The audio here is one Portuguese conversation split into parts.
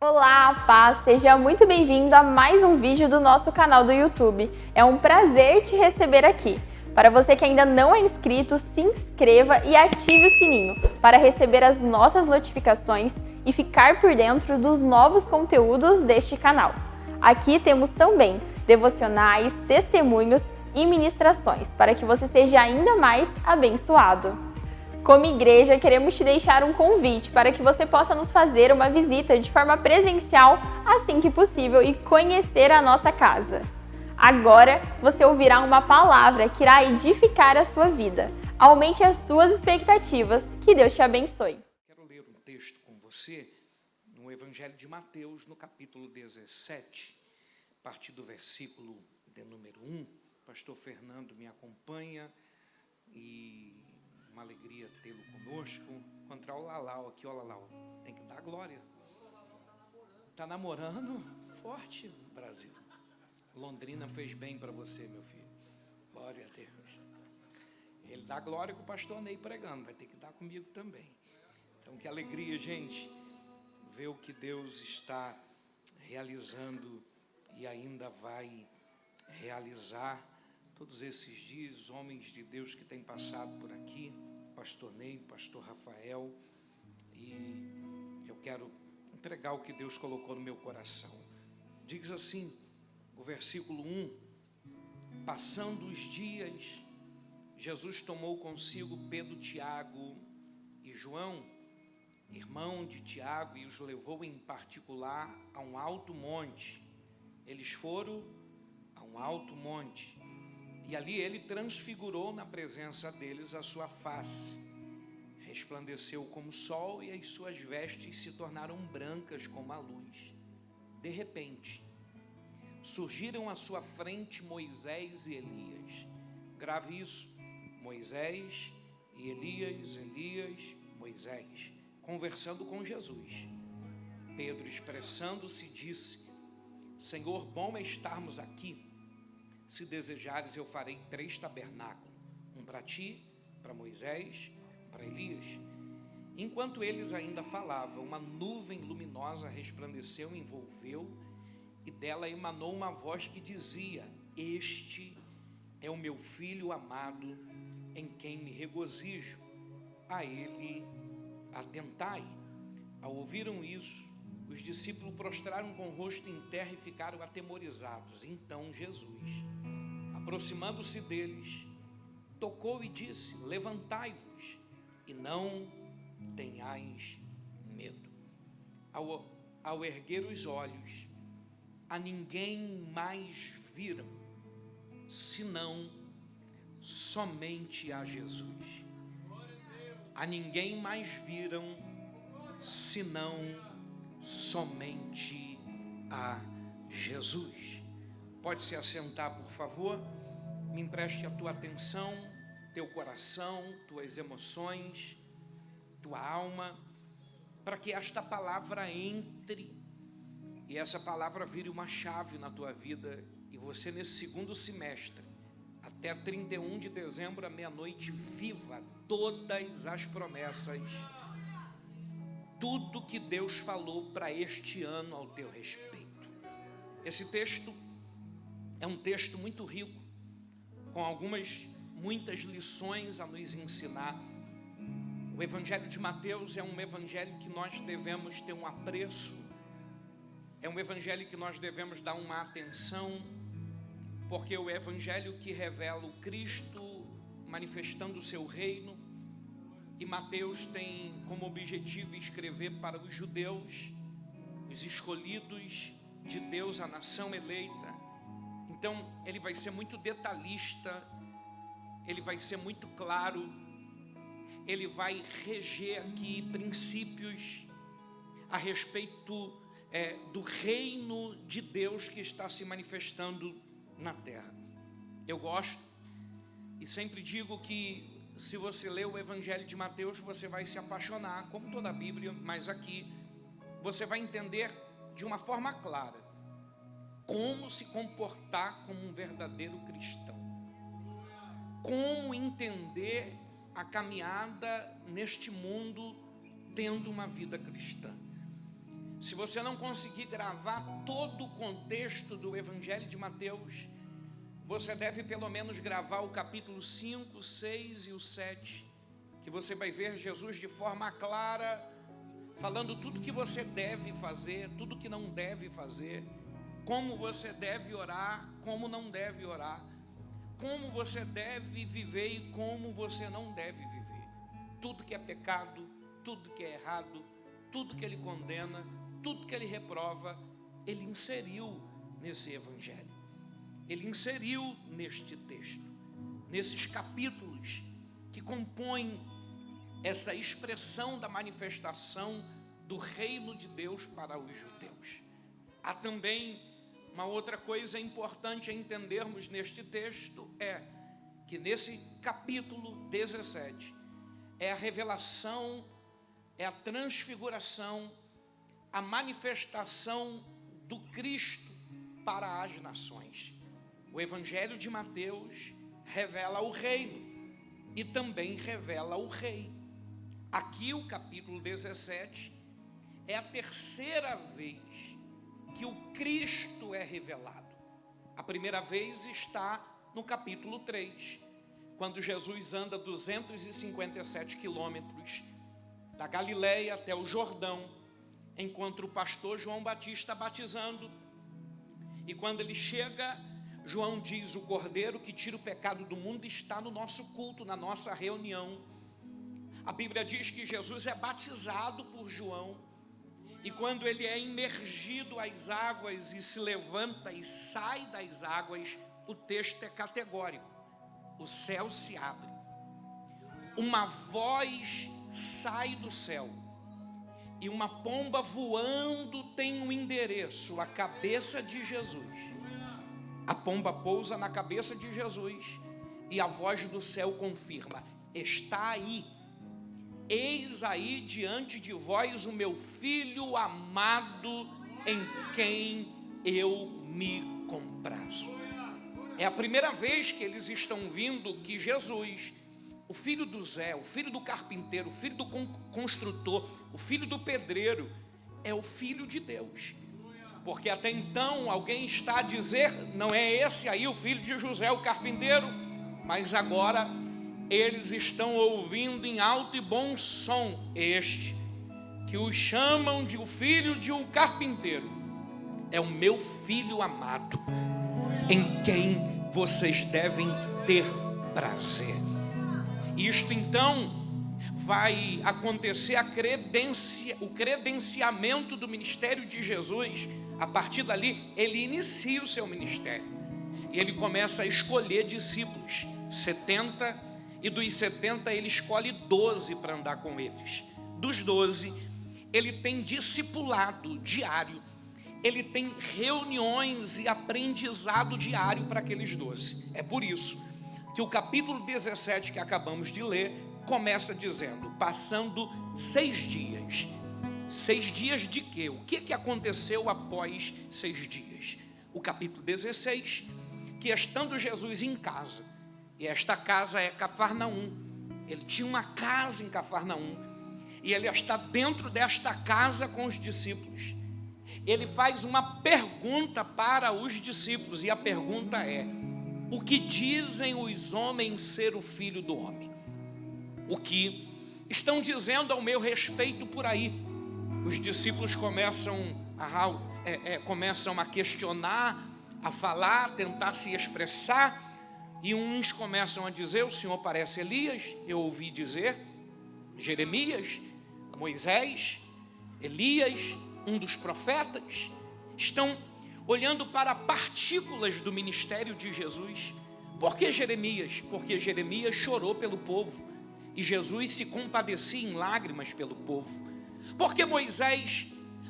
Olá, paz! Seja muito bem-vindo a mais um vídeo do nosso canal do YouTube. É um prazer te receber aqui. Para você que ainda não é inscrito, se inscreva e ative o sininho para receber as nossas notificações e ficar por dentro dos novos conteúdos deste canal. Aqui temos também devocionais, testemunhos e ministrações para que você seja ainda mais abençoado. Como igreja, queremos te deixar um convite para que você possa nos fazer uma visita de forma presencial assim que possível e conhecer a nossa casa. Agora você ouvirá uma palavra que irá edificar a sua vida. Aumente as suas expectativas. Que Deus te abençoe. Quero ler um texto com você no Evangelho de Mateus, no capítulo 17, a partir do versículo de número 1. Pastor Fernando me acompanha e uma alegria tê-lo conosco. Encontrar o Lalau aqui, ó Lalau, tem que dar glória. Tá namorando forte, Brasil. Londrina fez bem para você, meu filho. Glória a Deus. Ele dá glória com o pastor Ney pregando, vai ter que dar comigo também. Então, que alegria, gente, ver o que Deus está realizando e ainda vai realizar. Todos esses dias, homens de Deus que têm passado por aqui, pastor Ney, pastor Rafael, e eu quero entregar o que Deus colocou no meu coração. Diz assim, o versículo 1: passando os dias, Jesus tomou consigo Pedro, Tiago e João, irmão de Tiago, e os levou em particular a um alto monte. Eles foram a um alto monte, e ali ele transfigurou na presença deles a sua face. Resplandeceu como o sol, e as suas vestes se tornaram brancas como a luz. De repente, surgiram à sua frente Moisés e Elias. Grave isso: Moisés e Elias, Elias, Moisés, conversando com Jesus. Pedro, expressando-se, disse: Senhor, bom é estarmos aqui. Se desejares, eu farei 3 tabernáculos, um para ti, para Moisés, para Elias. Enquanto eles ainda falavam, uma nuvem luminosa resplandeceu, envolveu, e dela emanou uma voz que dizia: Este é o meu filho amado, em quem me regozijo, a ele atentai. Ao ouviram isso, os discípulos prostraram com o rosto em terra e ficaram atemorizados. Então Jesus, aproximando-se deles, tocou e disse: levantai-vos e não tenhais medo. Ao erguer os olhos, a ninguém mais viram, senão somente a Jesus. A ninguém mais viram, senão somente a Jesus. Pode se assentar, por favor. Me empreste a tua atenção, teu coração, tuas emoções, tua alma, para que esta palavra entre e essa palavra vire uma chave na tua vida, e você, nesse segundo semestre, até 31 de dezembro, à meia-noite, viva todas as promessas, tudo que Deus falou para este ano ao teu respeito. Esse texto é um texto muito rico, com muitas lições a nos ensinar. O Evangelho de Mateus é um evangelho que nós devemos ter um apreço, é um evangelho que nós devemos dar uma atenção, porque é o evangelho que revela o Cristo manifestando o seu reino, e Mateus tem como objetivo escrever para os judeus, os escolhidos de Deus, a nação eleita. Então ele vai ser muito detalhista, ele vai ser muito claro, ele vai reger aqui princípios a respeito do reino de Deus que está se manifestando na terra. Eu gosto e sempre digo que se você ler o Evangelho de Mateus, você vai se apaixonar, como toda a Bíblia, mas aqui você vai entender de uma forma clara como se comportar como um verdadeiro cristão, como entender a caminhada neste mundo tendo uma vida cristã. Se você não conseguir gravar todo o contexto do Evangelho de Mateus, você deve pelo menos gravar o capítulo 5, 6 e o 7, que você vai ver Jesus de forma clara, falando tudo que você deve fazer, tudo que não deve fazer, como você deve orar, como não deve orar, como você deve viver e como você não deve viver. Tudo que é pecado, tudo que é errado, tudo que ele condena, tudo que ele reprova, ele inseriu nesse evangelho. Ele inseriu neste texto, nesses capítulos que compõem essa expressão da manifestação do reino de Deus para os judeus. Há também uma outra coisa importante a entendermos neste texto, é que nesse capítulo 17 é a revelação, é a transfiguração, a manifestação do Cristo para as nações. O Evangelho de Mateus revela o reino e também revela o rei. Aqui o capítulo 17 é a terceira vez que o Cristo é revelado. A primeira vez está no capítulo 3, quando Jesus anda 257 quilômetros da Galileia até o Jordão, encontra o pastor João Batista batizando, e quando ele chega, João diz: o cordeiro que tira o pecado do mundo está no nosso culto, na nossa reunião. A Bíblia diz que Jesus é batizado por João, e quando ele é imergido às águas e se levanta e sai das águas, o texto é categórico: o céu se abre, uma voz sai do céu, e uma pomba voando tem um endereço, a cabeça de Jesus. A pomba pousa na cabeça de Jesus, e a voz do céu confirma: está aí, eis aí diante de vós o meu filho amado, em quem eu me comprazo. É a primeira vez que eles estão vindo que Jesus, o filho do Zé, o filho do carpinteiro, o filho do construtor, o filho do pedreiro, é o filho de Deus. Porque até então alguém está a dizer: não é esse aí o filho de José, o carpinteiro? Mas agora eles estão ouvindo em alto e bom som este, que os chamam de o filho de um carpinteiro. É o meu filho amado, em quem vocês devem ter prazer. Isto então vai acontecer o credenciamento do ministério de Jesus. A partir dali ele inicia o seu ministério e ele começa a escolher discípulos, 70, e dos 70 ele escolhe 12 para andar com eles. Dos 12 ele tem discipulado diário, ele tem reuniões e aprendizado diário para aqueles 12. É por isso que o capítulo 17 que acabamos de ler começa dizendo: passando 6 dias. 6 dias de quê? O que aconteceu após 6 dias? O capítulo 16, que estando Jesus em casa, e esta casa é Cafarnaum, ele tinha uma casa em Cafarnaum, e ele está dentro desta casa com os discípulos. Ele faz uma pergunta para os discípulos, e a pergunta é: o que dizem os homens ser o Filho do Homem? O que estão dizendo ao meu respeito por aí? Os discípulos começam a questionar, a falar, a tentar se expressar, e uns começam a dizer: o Senhor parece Elias. Eu ouvi dizer Jeremias, Moisés, Elias, um dos profetas. Estão olhando para partículas do ministério de Jesus. Por que Jeremias? Porque Jeremias chorou pelo povo e Jesus se compadecia em lágrimas pelo povo. Por que Moisés?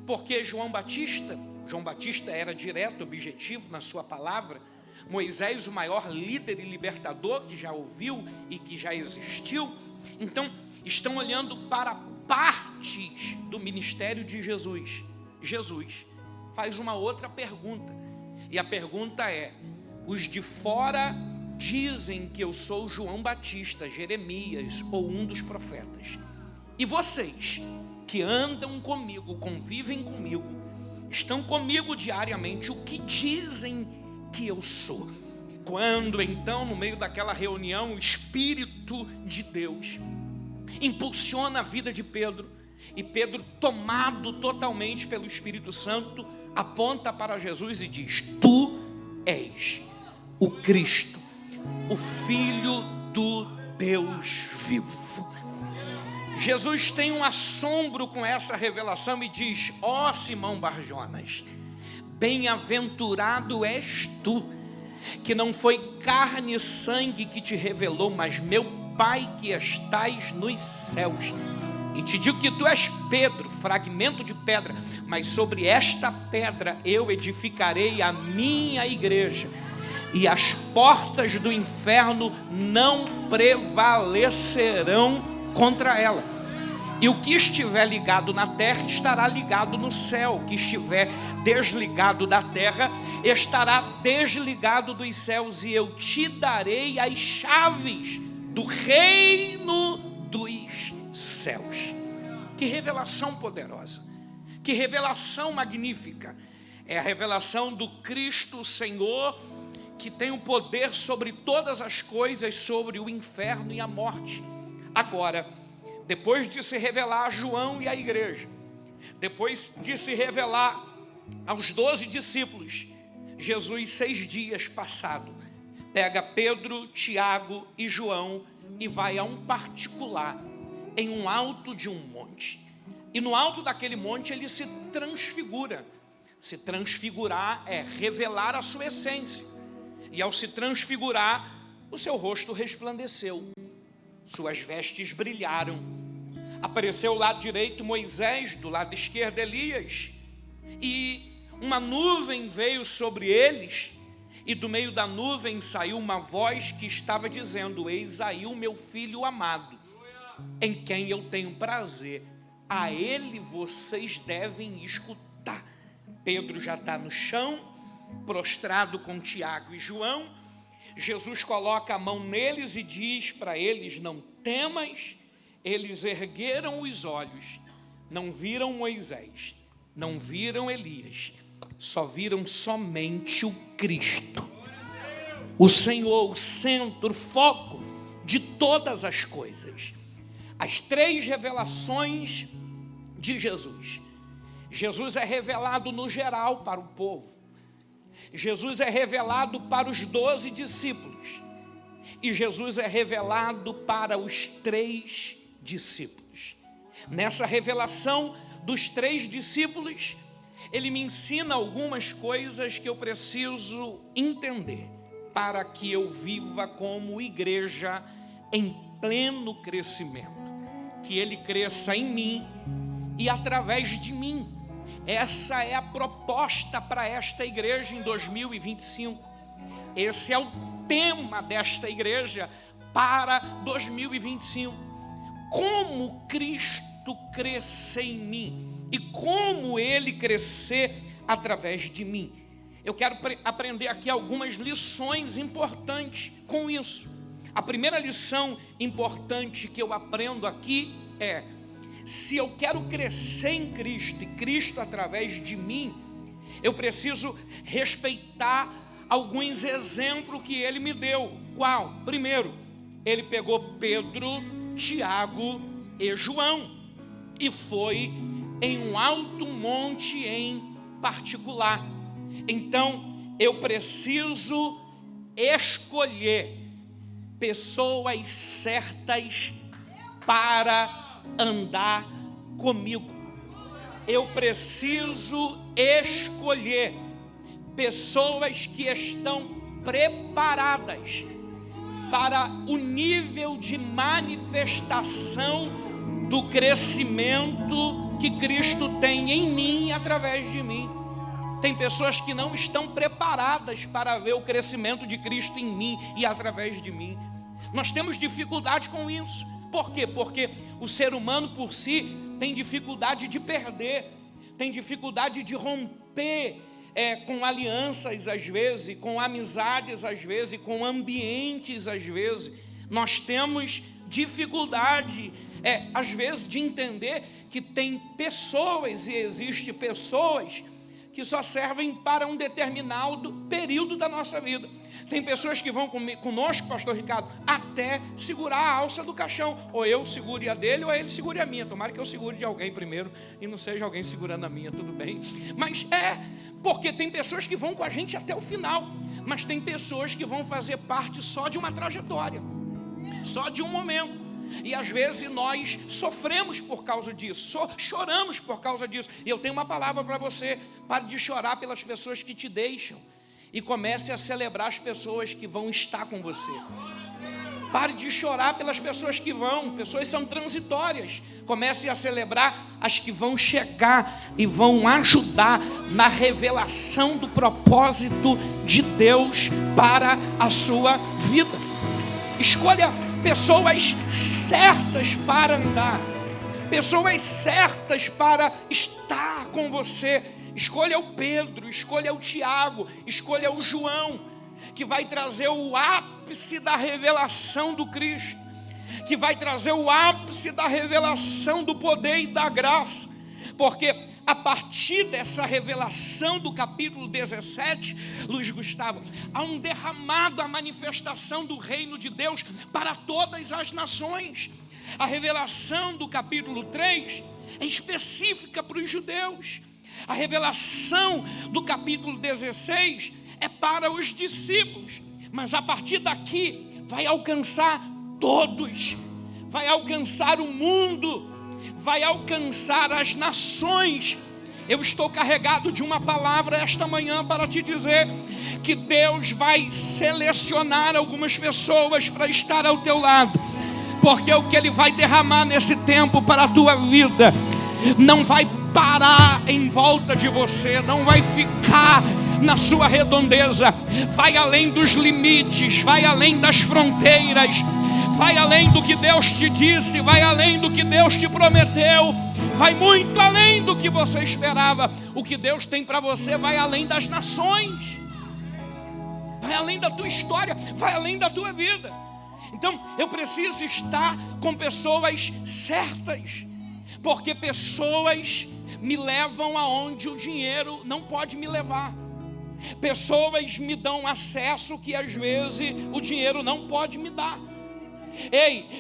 Porque João Batista era direto, objetivo na sua palavra. Moisés, o maior líder e libertador que já ouviu e que já existiu. Então, estão olhando para partes do ministério de Jesus. Jesus faz uma outra pergunta, e a pergunta é: os de fora dizem que eu sou João Batista, Jeremias ou um dos profetas, e vocês, que andam comigo, convivem comigo, estão comigo diariamente, o que dizem que eu sou. Quando então, no meio daquela reunião, o Espírito de Deus impulsiona a vida de Pedro, e Pedro, tomado totalmente pelo Espírito Santo, aponta para Jesus e diz: tu és o Cristo, o Filho do Deus vivo. Jesus tem um assombro com essa revelação e diz: ó Simão Barjonas, bem-aventurado és tu, que não foi carne e sangue que te revelou, mas meu Pai que estás nos céus. E te digo que tu és Pedro, fragmento de pedra, mas sobre esta pedra eu edificarei a minha igreja, e as portas do inferno não prevalecerão contra ela. E o que estiver ligado na terra estará ligado no céu, o que estiver desligado da terra estará desligado dos céus, e eu te darei as chaves do reino dos céus. Que revelação poderosa, que revelação magnífica. É a revelação do Cristo Senhor, que tem o poder sobre todas as coisas, sobre o inferno e a morte. Agora, depois de se revelar a João e a igreja, depois de se revelar aos 12 discípulos, Jesus, 6 dias passado, pega Pedro, Tiago e João e vai a um particular, em um alto de um monte. E no alto daquele monte ele se transfigura. Se transfigurar é revelar a sua essência. E ao se transfigurar, o seu rosto resplandeceu, suas vestes brilharam. Apareceu do lado direito Moisés, do lado esquerdo Elias, e uma nuvem veio sobre eles, e do meio da nuvem saiu uma voz que estava dizendo: eis aí o meu filho amado, em quem eu tenho prazer, a ele vocês devem escutar. Pedro já está no chão, prostrado com Tiago e João. Jesus coloca a mão neles e diz para eles: não temas. Eles ergueram os olhos, não viram Moisés, não viram Elias, só viram somente o Cristo, o Senhor, o centro, o foco de todas as coisas. As 3 revelações de Jesus. Jesus é revelado no geral para o povo. Jesus é revelado para os 12 discípulos. E Jesus é revelado para os 3 discípulos. Nessa revelação dos 3 discípulos, ele me ensina algumas coisas que eu preciso entender para que eu viva como igreja em pleno crescimento. Que ele cresça em mim e através de mim. Essa é a proposta para esta igreja em 2025. Esse é o tema desta igreja para 2025. Como Cristo crescer em mim e como Ele crescer através de mim. Eu quero aprender aqui algumas lições importantes com isso. A primeira lição importante que eu aprendo aqui é: se eu quero crescer em Cristo e Cristo através de mim, eu preciso respeitar alguns exemplos que Ele me deu. Qual? Primeiro, Ele pegou Pedro, Tiago e João e foi em um alto monte em particular. Então eu preciso escolher pessoas certas para andar comigo. Eu preciso escolher pessoas que estão preparadas para o nível de manifestação do crescimento que Cristo tem em mim e através de mim. Tem pessoas que não estão preparadas para ver o crescimento de Cristo em mim e através de mim. Nós temos dificuldade com isso. Por quê? Porque o ser humano por si tem dificuldade de perder, tem dificuldade de romper com alianças às vezes, com amizades às vezes, com ambientes às vezes. Nós temos dificuldade, às vezes, de entender que tem pessoas e existe pessoas que só servem para um determinado período da nossa vida. Tem pessoas que vão conosco, pastor Ricardo, até segurar a alça do caixão. Ou eu segure a dele, ou ele segure a minha. Tomara que eu segure de alguém primeiro e não seja alguém segurando a minha, tudo bem? Mas porque tem pessoas que vão com a gente até o final. Mas tem pessoas que vão fazer parte só de uma trajetória, só de um momento. E às vezes nós sofremos por causa disso, choramos por causa disso. E eu tenho uma palavra para você: pare de chorar pelas pessoas que te deixam e comece a celebrar as pessoas que vão estar com você. Pare de chorar pelas pessoas que vão, pessoas são transitórias. Comece a celebrar as que vão chegar e vão ajudar na revelação do propósito de Deus para a sua vida. Escolha pessoas certas para andar, pessoas certas para estar com você. Escolha o Pedro, escolha o Tiago, escolha o João, que vai trazer o ápice da revelação do Cristo, que vai trazer o ápice da revelação do poder e da graça, porque a partir dessa revelação do capítulo 17, Luiz Gustavo, há um derramado, a manifestação do reino de Deus para todas as nações. A revelação do capítulo 3 é específica para os judeus. A revelação do capítulo 16 é para os discípulos. Mas a partir daqui vai alcançar todos, vai alcançar o mundo, vai alcançar as nações. Eu estou carregado de uma palavra esta manhã para te dizer que Deus vai selecionar algumas pessoas para estar ao teu lado, porque o que Ele vai derramar nesse tempo para a tua vida não vai parar em volta de você, não vai ficar na sua redondeza, vai além dos limites, vai além das fronteiras, vai além do que Deus te disse, vai além do que Deus te prometeu, vai muito além do que você esperava. O que Deus tem para você vai além das nações, vai além da tua história, vai além da tua vida. Então eu preciso estar com pessoas certas, porque pessoas me levam aonde o dinheiro não pode me levar. Pessoas me dão acesso que às vezes o dinheiro não pode me dar.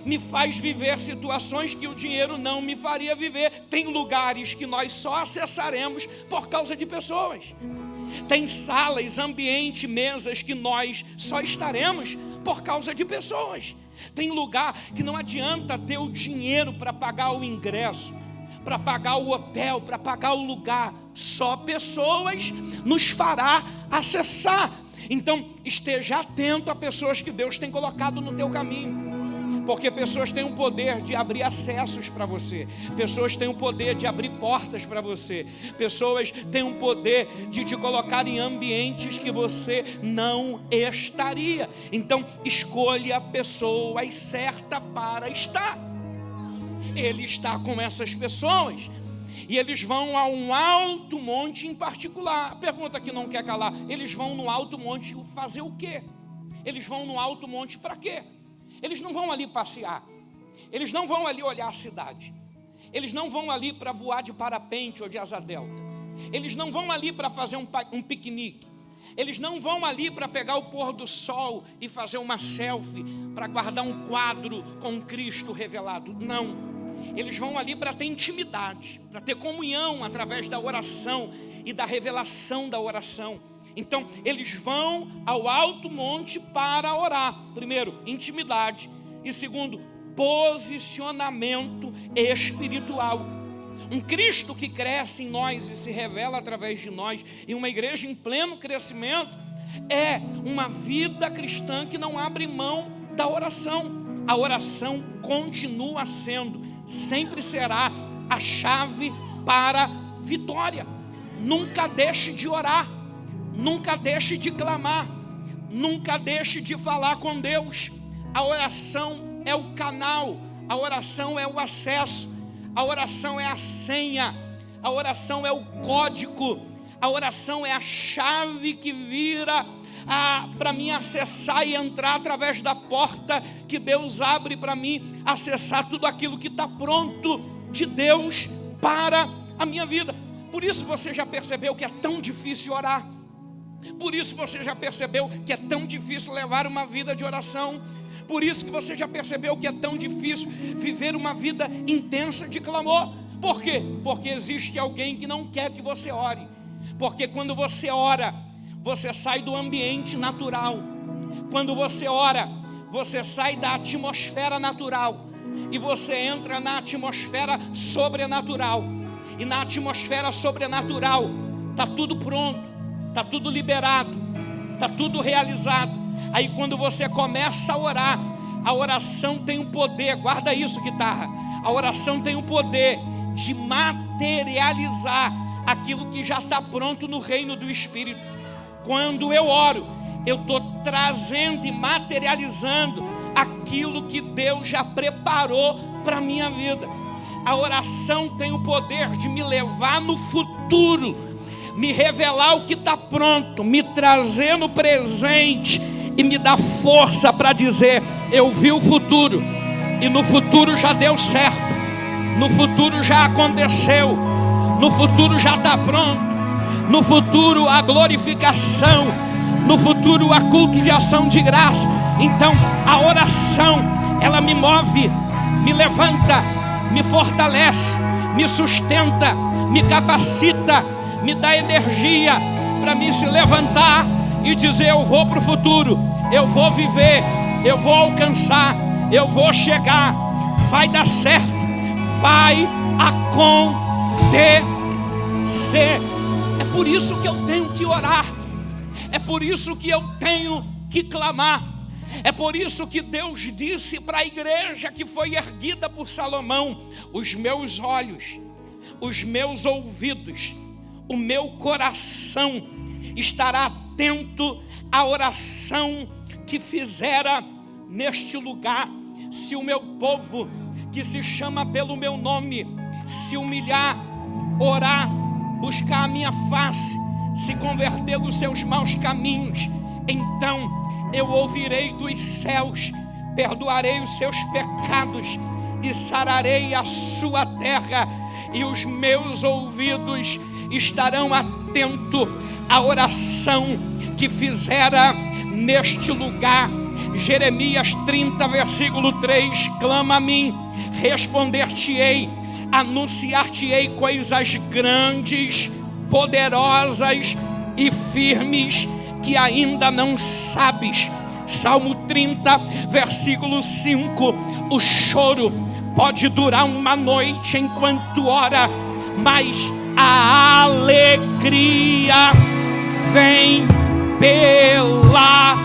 Me faz viver situações que o dinheiro não me faria viver. Tem lugares que nós só acessaremos por causa de pessoas. Tem salas, ambiente, mesas que nós só estaremos por causa de pessoas. Tem lugar que não adianta ter o dinheiro para pagar o ingresso, para pagar o hotel, para pagar o lugar. Só pessoas nos fará acessar. Então esteja atento a pessoas que Deus tem colocado no teu caminho, porque pessoas têm o poder de abrir acessos para você, pessoas têm o poder de abrir portas para você, pessoas têm o poder de te colocar em ambientes que você não estaria. Então escolha pessoas certas para estar. Ele está com essas pessoas e eles vão a um alto monte em particular. A pergunta que não quer calar: eles vão no alto monte fazer o quê? Eles vão no alto monte para quê? Eles não vão ali passear, eles não vão ali olhar a cidade, eles não vão ali para voar de parapente ou de asa delta, eles não vão ali para fazer um piquenique, eles não vão ali para pegar o pôr do sol e fazer uma selfie, para guardar um quadro com Cristo revelado. Não. Eles vão ali para ter intimidade, para ter comunhão através da oração e da revelação da oração. Então eles vão ao alto monte para orar. Primeiro, intimidade. E segundo, posicionamento espiritual. Um Cristo que cresce em nós e se revela através de nós, e uma igreja em pleno crescimento, é uma vida cristã que não abre mão da oração. A oração continua sendo, sempre será a chave para a vitória. Nunca deixe de orar, nunca deixe de clamar, nunca deixe de falar com Deus. A oração é o canal, a oração é o acesso, a oração é a senha, a oração é o código, A oração é a chave que vira para mim acessar e entrar através da porta que Deus abre para mim, acessar tudo aquilo que está pronto de Deus para a minha vida. Por isso você já percebeu que é tão difícil orar. Por isso você já percebeu que é tão difícil levar uma vida de oração. Por isso que você já percebeu que é tão difícil viver uma vida intensa de clamor. Por quê? Porque existe alguém que não quer que você ore. Porque quando você ora, você sai do ambiente natural. Quando você ora, você sai da atmosfera natural e você entra na atmosfera sobrenatural. E na atmosfera sobrenatural está tudo pronto, está tudo liberado, está tudo realizado. Aí quando você começa a orar, a oração tem o poder, guarda isso, guitarra, a oração tem o poder de materializar aquilo que já está pronto no reino do Espírito. Quando eu oro, eu estou trazendo e materializando aquilo que Deus já preparou para a minha vida. A oração tem o poder de me levar no futuro, me revelar o que está pronto, me trazer no presente e me dar força para dizer: eu vi o futuro, e no futuro já deu certo, no futuro já aconteceu, no futuro já está pronto, no futuro a glorificação, no futuro a culto de ação de graça. Então a oração, ela me move, me levanta, me fortalece, me sustenta, me capacita, me dá energia para me se levantar e dizer: eu vou para o futuro, eu vou viver, eu vou alcançar, eu vou chegar, vai dar certo, vai acontecer. É por isso que eu tenho que orar, é por isso que eu tenho que clamar. É por isso que Deus disse para a igreja que foi erguida por Salomão: os meus olhos, os meus ouvidos, o meu coração estará atento à oração que fizera neste lugar. Se o meu povo, que se chama pelo meu nome, se humilhar, orar, buscar a minha face, se converter dos seus maus caminhos, então eu ouvirei dos céus, perdoarei os seus pecados e sararei a sua terra, e os meus ouvidos estarão atentos à oração que fizera neste lugar. Jeremias 30, versículo 3, clama a mim, responder-te-ei, anunciar-te-ei coisas grandes, poderosas e firmes, que ainda não sabes. Salmo 30, versículo 5, o choro pode durar uma noite enquanto ora, mas a alegria vem pela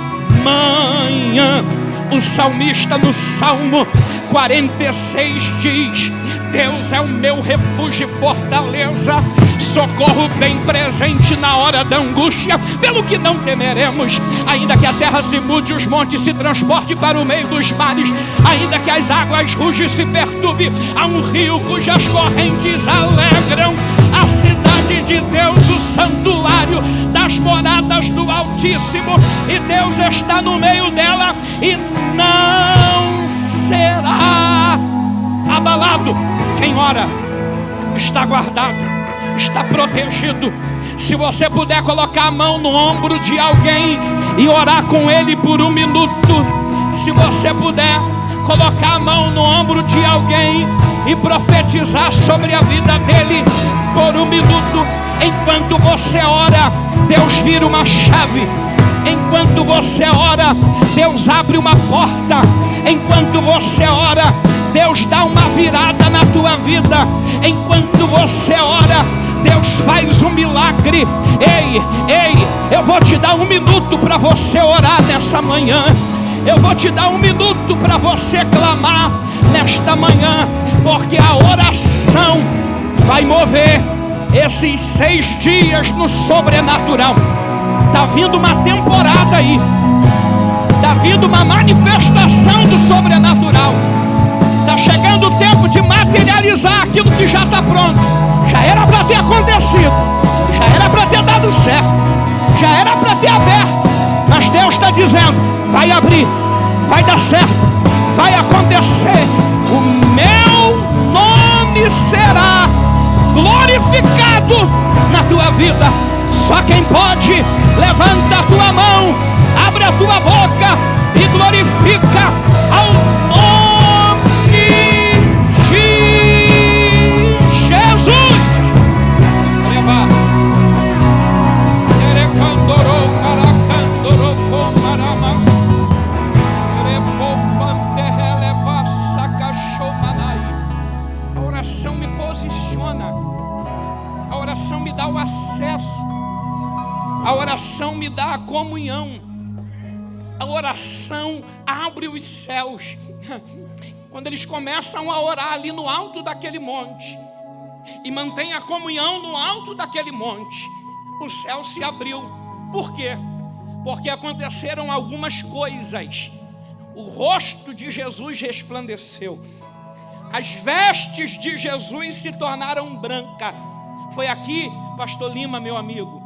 manhã. O salmista no Salmo 46 diz: Deus é o meu refúgio e fortaleza, socorro bem presente na hora da angústia. Pelo que não temeremos, ainda que a terra se mude, os montes se transportem para o meio dos mares, ainda que as águas rujem e se perturbe, há um rio cujas correntes alegram a cidade de Deus, o santuário das moradas do Altíssimo, e Deus está no meio dela e não será abalado. Quem ora está guardado, está protegido. Se você puder colocar a mão no ombro de alguém e orar com ele por um minuto, se você puder colocar a mão no ombro de alguém e profetizar sobre a vida dele por um minuto, enquanto você ora, Deus vira uma chave. Enquanto você ora, Deus abre uma porta. Enquanto você ora, Deus dá uma virada na tua vida. Enquanto você ora, Deus faz um milagre. Ei, eu vou te dar um minuto para você orar nessa manhã. Eu vou te dar um minuto para você clamar nesta manhã, porque a oração vai mover esses 6 dias no sobrenatural. Está vindo uma temporada aí, está vindo uma manifestação do sobrenatural. Está chegando o tempo de materializar aquilo que já está pronto. Já era para ter acontecido, já era para ter dado certo, já era para ter aberto. Mas Deus está dizendo: vai abrir, vai dar certo, vai acontecer. O meu nome será glorificado na tua vida. Só quem pode, levanta a tua mão, abre a tua boca e glorifica ao nome de Jesus. A oração me posiciona, a oração me dá o acesso, a oração me dá a comunhão, a oração abre os céus. Quando eles começam a orar ali no alto daquele monte e mantém a comunhão no alto daquele monte, o céu se abriu. Por quê? Porque aconteceram algumas coisas. O rosto de Jesus resplandeceu, as vestes de Jesus se tornaram brancas. Foi aqui, pastor Lima, meu amigo,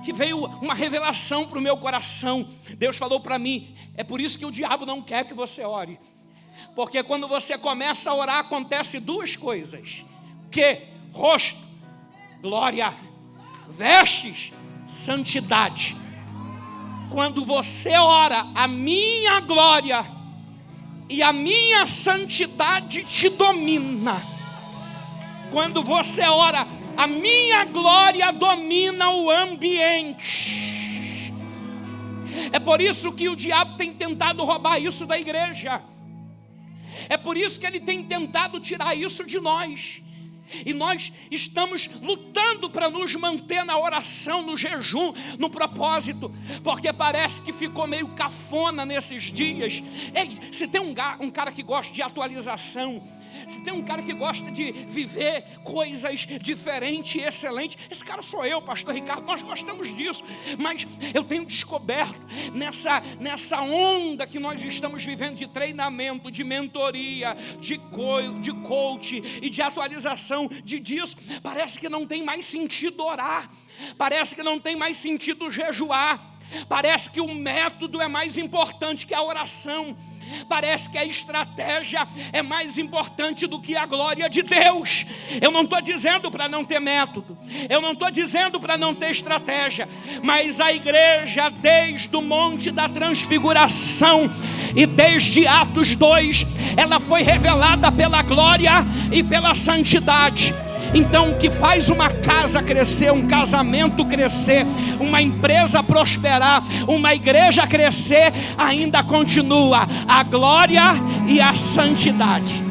que veio uma revelação para o meu coração. Deus falou para mim: é por isso que o diabo não quer que você ore, porque quando você começa a orar, acontece duas coisas: que rosto, glória; vestes, santidade. Quando você ora, a minha glória e a minha santidade te domina. Quando você ora, a minha glória domina o ambiente. É por isso que o diabo tem tentado roubar isso da igreja. É por isso que ele tem tentado tirar isso de nós. E nós estamos lutando para nos manter na oração, no jejum, no propósito, porque parece que ficou meio cafona nesses dias. Ei, se tem um cara que gosta de atualização, se tem um cara que gosta de viver coisas diferentes e excelentes, esse cara sou eu, pastor Ricardo. Nós gostamos disso, mas eu tenho descoberto nessa onda que nós estamos vivendo de treinamento, de mentoria, de coach e de atualização de disso, parece que não tem mais sentido orar, parece que não tem mais sentido jejuar, parece que o método é mais importante que a oração. Parece que a estratégia é mais importante do que a glória de Deus. Eu não estou dizendo para não ter método, eu não estou dizendo para não ter estratégia, mas a igreja, desde o Monte da Transfiguração e desde Atos 2, ela foi revelada pela glória e pela santidade. Então, o que faz uma casa crescer, um casamento crescer, uma empresa prosperar, uma igreja crescer, ainda continua a glória e a santidade.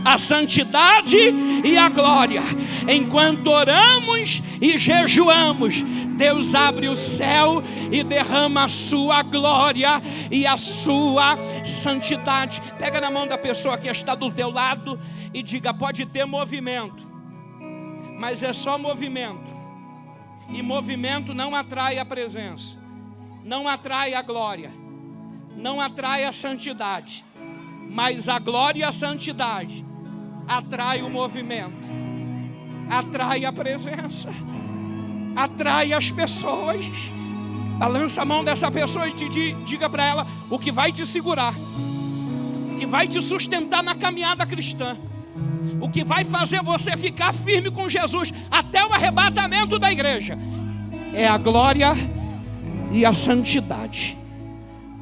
A santidade e a glória. Enquanto oramos e jejuamos, Deus abre o céu e derrama a sua glória e a sua santidade. Pega na mão da pessoa que está do teu lado e diga: pode ter movimento, mas é só movimento, e movimento não atrai a presença, não atrai a glória, não atrai a santidade, mas a glória e a santidade atrai o movimento, atrai a presença, atrai as pessoas. Balança a mão dessa pessoa e diga para ela o que vai te segurar, o que vai te sustentar na caminhada cristã, o que vai fazer você ficar firme com Jesus até o arrebatamento da igreja, é a glória e a santidade.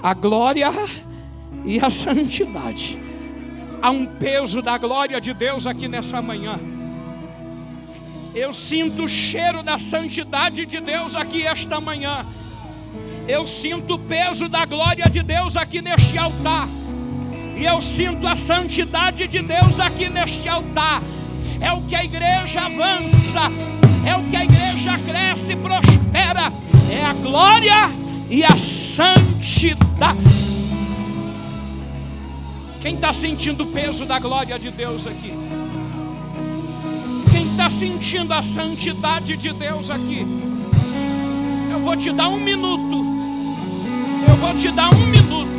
A glória e a santidade. Há um peso da glória de Deus aqui nessa manhã. Eu sinto o cheiro da santidade de Deus aqui esta manhã. Eu sinto o peso da glória de Deus aqui neste altar. E eu sinto a santidade de Deus aqui neste altar. É o que a igreja avança, é o que a igreja cresce e prospera. É a glória e a santidade. Quem está sentindo o peso da glória de Deus aqui? Quem está sentindo a santidade de Deus aqui? Eu vou te dar um minuto. Eu vou te dar um minuto.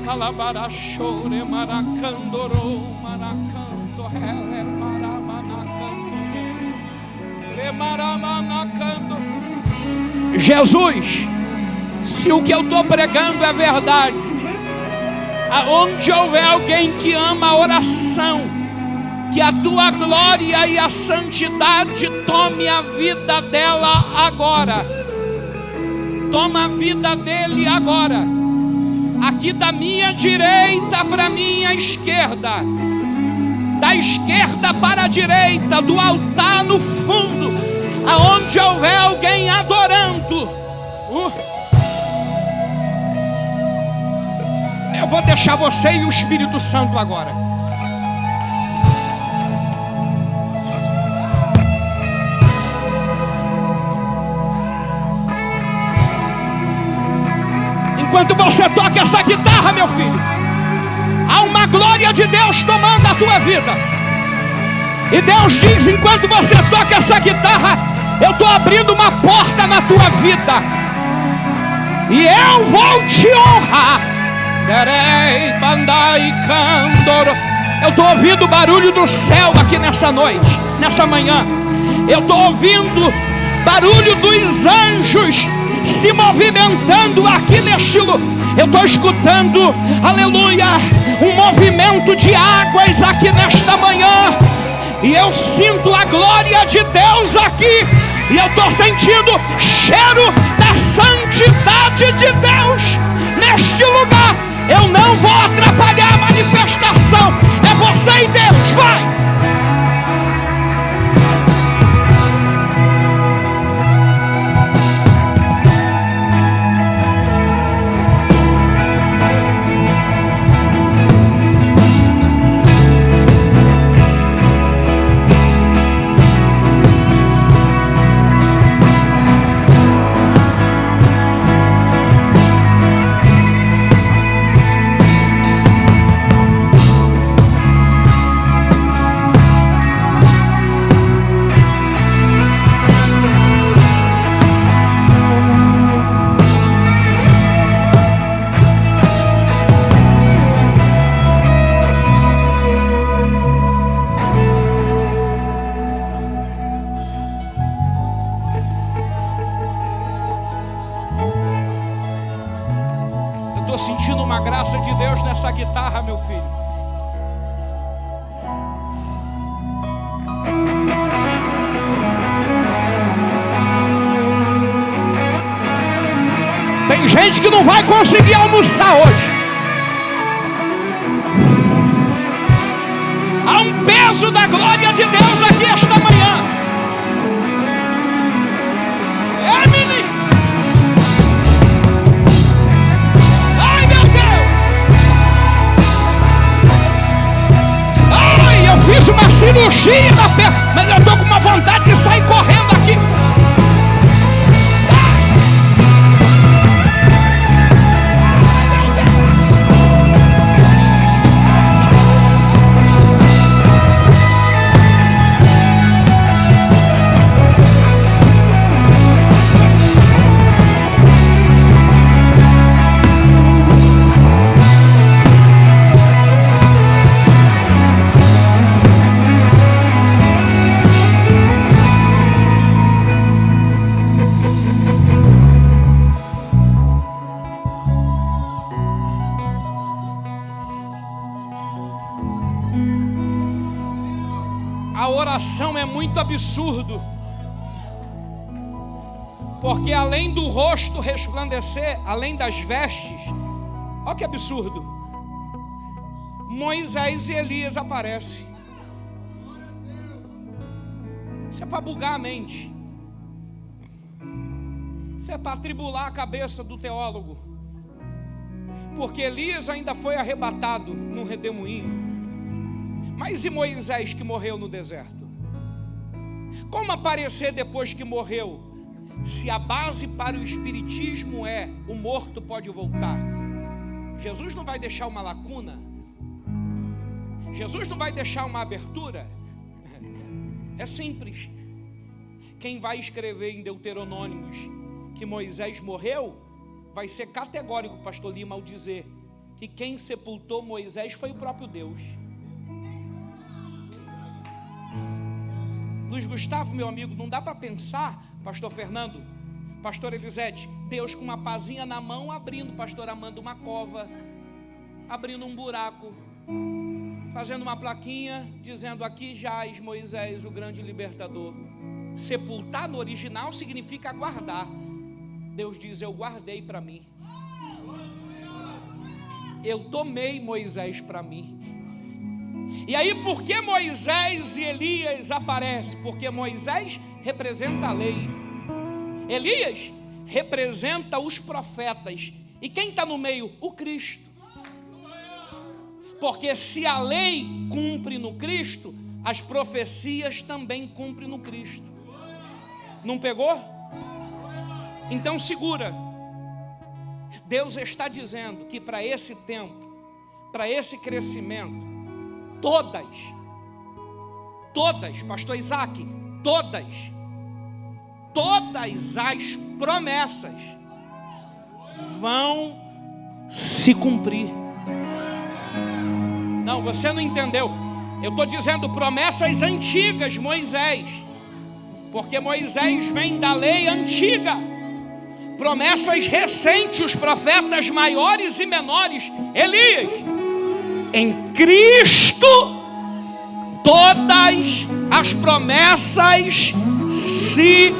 Calabarachore maracandoro maracanto Jesus, se o que eu estou pregando é verdade, aonde houver alguém que ama a oração, que a tua glória e a santidade tome a vida dela agora. Toma a vida dele agora. Aqui da minha direita para a minha esquerda, da esquerda para a direita, do altar no fundo, aonde houver alguém adorando, eu vou deixar você e o Espírito Santo agora. Enquanto você toca essa guitarra, meu filho, há uma glória de Deus tomando a tua vida. E Deus diz: enquanto você toca essa guitarra, eu estou abrindo uma porta na tua vida, e eu vou te honrar. Eu estou ouvindo o barulho do céu aqui nessa noite, nessa manhã. Eu estou ouvindo barulho dos anjos se movimentando aqui neste lugar. Eu estou escutando, aleluia, um movimento de águas aqui nesta manhã. E eu sinto a glória de Deus aqui. E eu estou sentindo cheiro da santidade de Deus neste lugar. Eu não vou atrapalhar a manifestação. É você e Deus, vai! Estou sentindo uma graça de Deus nessa guitarra, meu filho. Tem gente que não vai conseguir almoçar hoje. Há um peso da glória de Deus aqui esta manhã. É, menino. Ai, meu Deus. Ai, eu fiz uma cirurgia na perna, mas eu estou com uma vontade de sair correndo aqui. A oração é muito absurdo, porque além do rosto resplandecer, além das vestes, olha que absurdo, Moisés e Elias aparecem. Isso é para bugar a mente, isso é para atribular a cabeça do teólogo, porque Elias ainda foi arrebatado num redemoinho. Mas e Moisés que morreu no deserto? Como aparecer depois que morreu? Se a base para o espiritismo é o morto pode voltar, Jesus não vai deixar uma lacuna? Jesus não vai deixar uma abertura? É simples. Quem vai escrever em Deuteronômios que Moisés morreu, vai ser categórico, pastor Lima, ao dizer que quem sepultou Moisés foi o próprio Deus. Luiz Gustavo, meu amigo, não dá para pensar, pastor Fernando, pastor Elisete, Deus com uma pazinha na mão, abrindo, pastor Amando, uma cova, abrindo um buraco, fazendo uma plaquinha, dizendo: aqui jaz Moisés, o grande libertador. Sepultar no original significa guardar. Deus diz: eu guardei para mim. Eu tomei Moisés para mim. E aí, por que Moisés e Elias aparecem? Porque Moisés representa a lei, Elias representa os profetas. E quem está no meio? O Cristo. Porque se a lei cumpre no Cristo, as profecias também cumprem no Cristo. Não pegou? Então segura. Deus está dizendo que para esse tempo, para esse crescimento, todas, pastor Isaac, todas as promessas vão se cumprir. Não, você não entendeu. Eu estou dizendo promessas antigas, Moisés, porque Moisés vem da lei antiga. Promessas recentes, os profetas maiores e menores, Elias. Em Cristo, todas as promessas se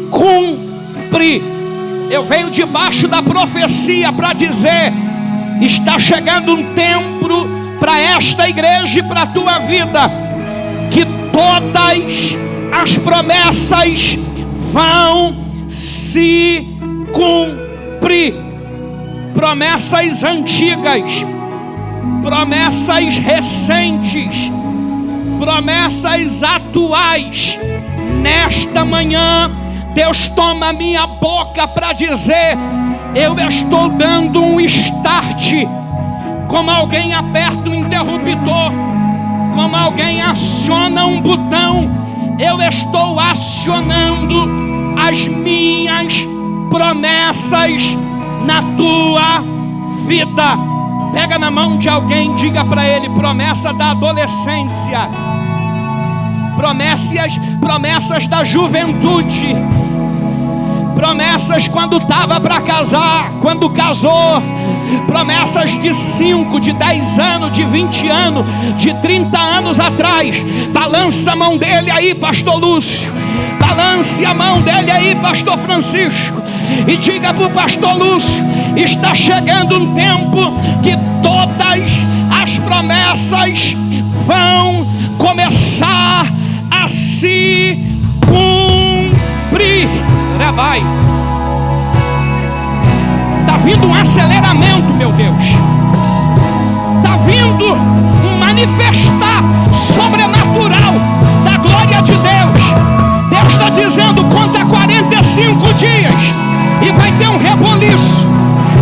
cumprem. Eu venho debaixo da profecia para dizer: está chegando um tempo para esta igreja e para a tua vida, que todas as promessas vão se cumprir. Promessas antigas, promessas recentes, promessas atuais. Nesta manhã, Deus toma a minha boca para dizer: eu estou dando um start. Como alguém aperta um interruptor, como alguém aciona um botão, eu estou acionando as minhas promessas na tua vida. Pega na mão de alguém, diga para ele: promessa da adolescência, promessas da juventude, promessas quando estava para casar, quando casou, promessas de 5, de 10 anos, de 20 anos, de 30 anos atrás. Balança a mão dele aí, pastor Lúcio, balance a mão dele aí, pastor Francisco, e diga para o pastor Lúcio: está chegando um tempo que todas as promessas vão começar a se cumprir. Vai. Está vindo um aceleramento, meu Deus. Está vindo um manifestar sobrenatural da glória de Deus. Deus está dizendo: conta 45 dias e vai ter um reboliço.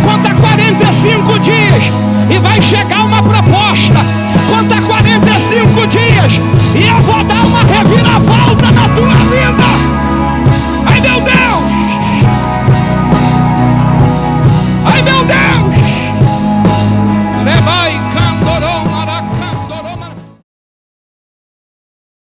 Conta 45 dias e vai chegar